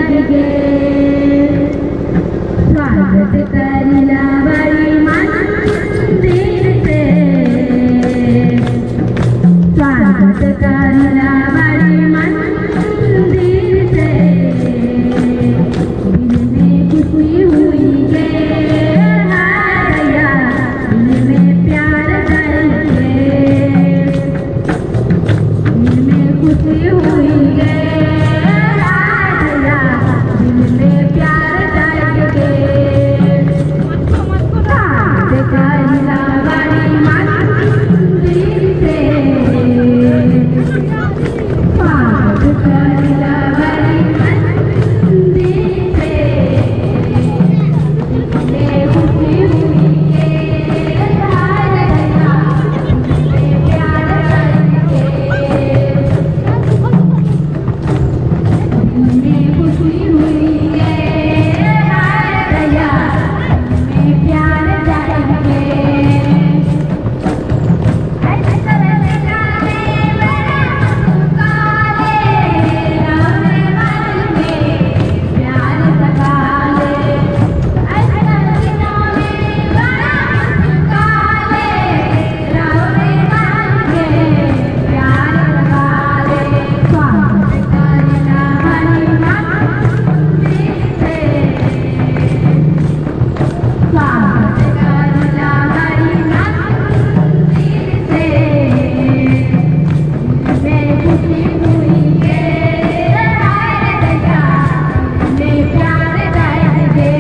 जाएंगे स्वागत करना बड़ी मंदिर से स्वागत करना बड़ी मंदिर से दिल में खुशी हुई के हाया दिल में प्यार करके दिल में खुशी हुई के हाया दिल में प्यार करके स्वागत करना बड़ी मंदिर से स्वागत करना बड़ी मंदिर से दिल में खुशी हुई के हाया दिल में प्यार करके दिल में खुशी हुई के हाया दिल में प्यार करके ऐसे करने जाने मेरा पुकारे रामे मन में प्यार सगा ले ऐसे करने जाने मेरा पुकारे रामे मन में प्यार सगा ले स्वागत करना बड़ी मंदिर से स्वागत करना बड़ी मंदिर से दिल में खुशी हुई के हाय दया दिल में प्यार जाएंगे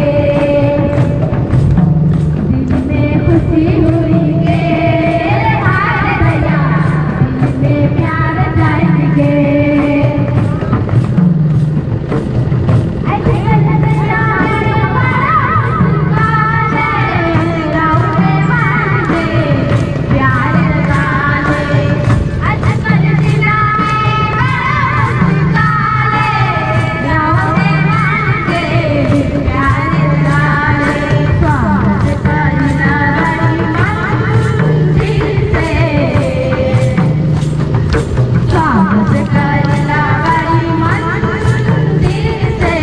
दिल में खुशी हुई के हाय दया दिल में प्यार जाएंगे ऐसे करने जाने वाला पुकारे रामे मन में प्यार लगा ले ऐसे करने जाने वाला पुकारे रामे मन में प्यार लगा ले स्वागत करना बड़ी मंदिर से स्वागत करना बड़ी मंदिर से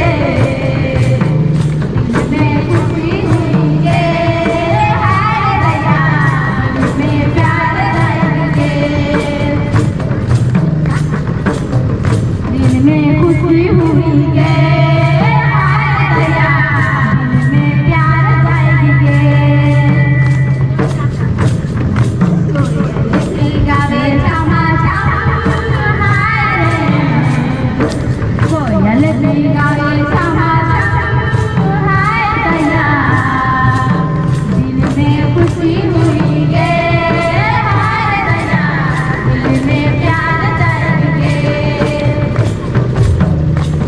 दिल में खुशी हुई के हाय दया दिल में प्यार जाएंगे दिल में खुशी हुई के हाय दया दिल में प्यार जाएंगे कोयल गावे श्यामा श्याम हाय कोयल गावे श्यामा श्याम हाय दया दिल में खुशी हुई के हाय दया दिल में प्यार जाएंगे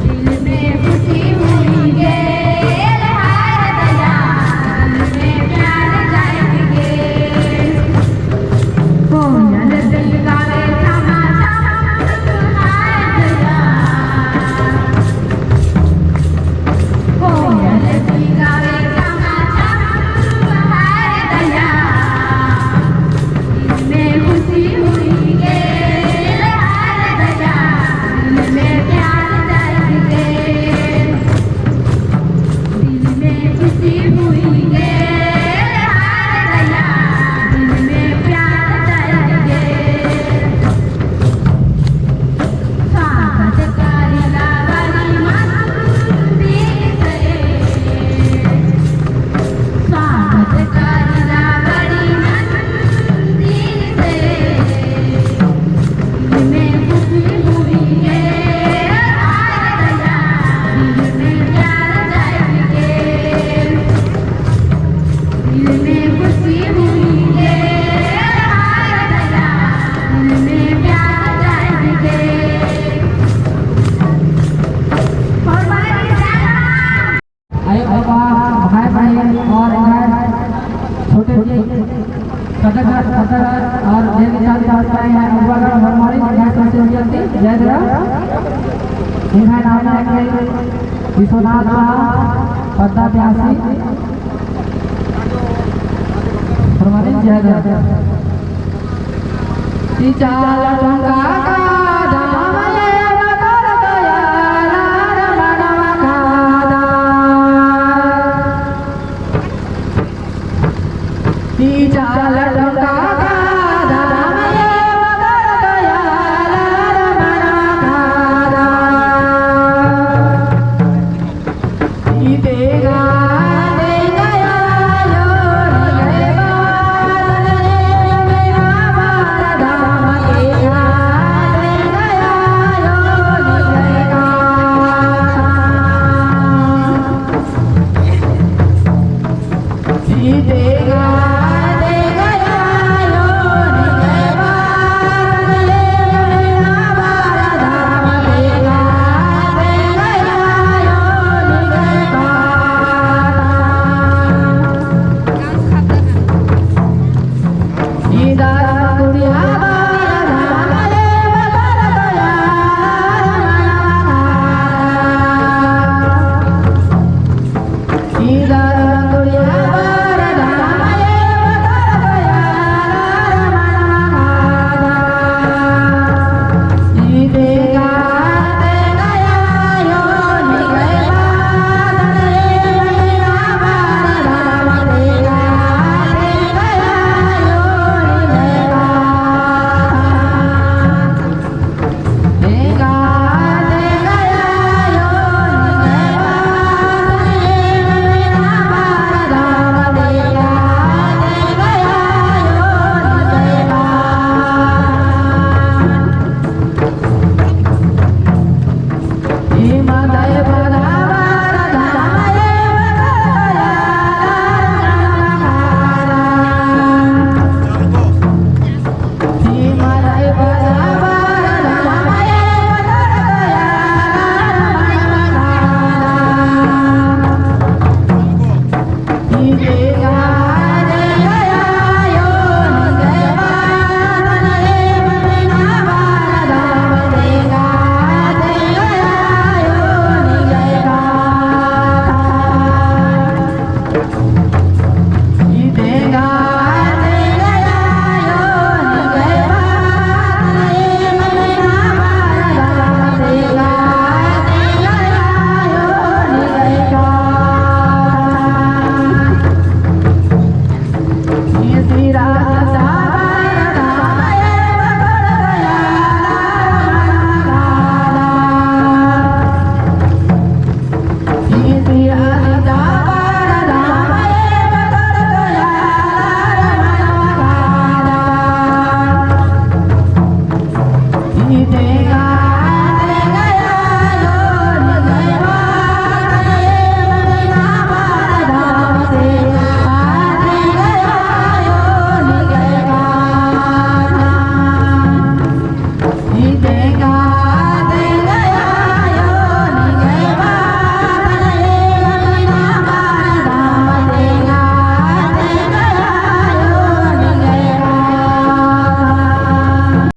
दिल में खुशी हुई के हाय दया दिल में प्यार जाएंगे कोयल गावे श्यामा श्याम हाय दया कोयल गावे श्यामा श्याम हाय दया दिल में खुशी हुई के हाय दया दिल में प्यार जाएंगे दिल में खुशी हुई के हाय दया दिल में प्यार जाएंगे स्वागत करना बड़ी मंदिर से स्वागत करना बड़ी मंदिर से दिल में खुशी हुई के हाय दया दिल में प्यार जाएंगे दिल में खुशी हुई के हाय दया दिल में प्यार जाएंगे और बड़े जाना आयो बाबा भाई भाई और इधर छोटे सदस्य और देवी चांद चाहते हैं उर्वरा हमारी जगह से विनती जय जय इनका नाम है विश्वनाथ पद्मा प्यासी हमारी जय जय चाल टंका का दाम ये बकर दया रमण माताए